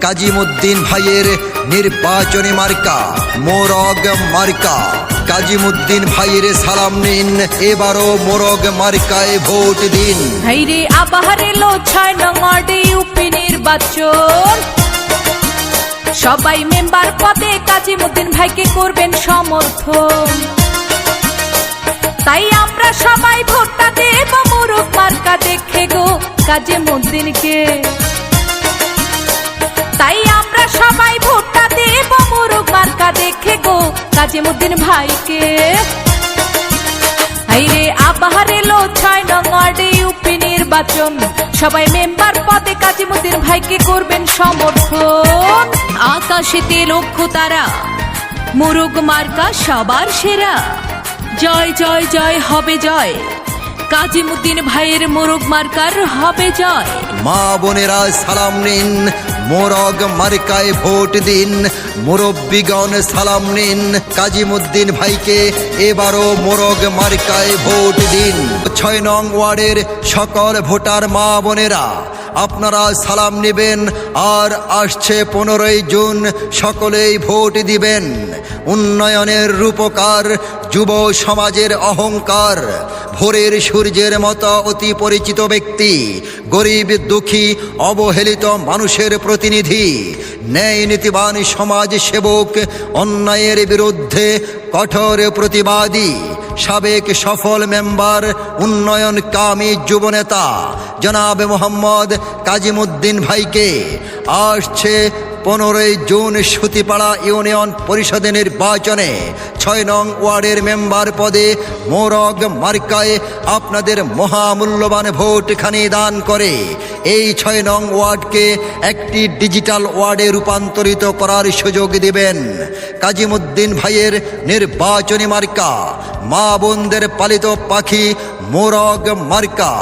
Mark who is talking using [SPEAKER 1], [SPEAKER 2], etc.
[SPEAKER 1] কাজিমুদ্দিন ভাইয়ের নির্বাচনী মার্কা মোরগ মার্কা। কাজিমুদ্দিন ভাইয়ের সালাম নিন, এবারও মোরগ মার্কায় ভোট দিন।
[SPEAKER 2] ভাইরে আবার এলো ৬ নং ওয়ার্ডে ইউপি নির্বাচন, সবাই মেম্বার পদে কাজিমুদ্দিন ভাইকে করবেন সমর্থন। তাই আমরা সবাই ভোটটা দেব মোরগ মার্কা দেখে গো কাজিমুদ্দিনকে। তাই আমরা সবাই ভোটটা দেব মোরগ মার্কা দেখে গো কাজিমুদ্দিন ভাইকে। আইরে আবার এলো ৬ নং ওয়ার্ডে ইউপি নির্বাচন, সবাই মেম্বার পদে কাজিমুদ্দিন ভাইকে করবেন সমর্থন। আকাশেতে লক্ষ্য তারা, মোরগ মার্কা সবার সেরা। জয় জয় জয় হবে জয়, কাজিমুদ্দিন ভাইয়ের মোরগ মার্কার হবে জয়।
[SPEAKER 1] মা বোনেরা সালাম নিন, মোরগ মার্কায় ভোট দিন। মুরব্বীগণ সালাম নিন, কাজিমুদ্দিন ভাইকে এবারও মোরগ মার্কায় ভোট দিন। ৬ নং ওয়ার্ডের সকল ভোটার মা বোনেরা আপনারা সালাম নেবেন, আর আসছে 15ই জুন সকলেই ভোট দিবেন। উন্নয়নের রূপকার, যুব সমাজের অহংকার, ভোরের সূর্যের মতো অতি পরিচিত ব্যক্তি, গরিব দুঃখী অবহেলিত মানুষের প্রতিনিধি, ন্যায় নীতিবান সমাজ সেবক, অন্যায়ের বিরুদ্ধে কঠোর প্রতিবাদী, সাবেক সফল মেম্বার, উন্নয়নকামী যুবনেতা জনাব মোহাম্মদ কাজিমুদ্দিন ভাইকে আসছে 15ই জুন সুতিপাড়া ইউনিয়ন পরিষদের নির্বাচনে ৬ নং ওয়ার্ডের মেম্বার পদে মোরগ মার্কায় আপনাদের মহামূল্যবান ভোটখানি দান করে এই ৬ নং ওয়ার্ডকে একটি ডিজিটাল ওয়ার্ডে রূপান্তরিত করার সুযোগ দিবেন। কাজিমুদ্দিন ভাইয়ের নির্বাচনী মার্কা মা বোনদের পালিত পাখি মোরগ মার্কা।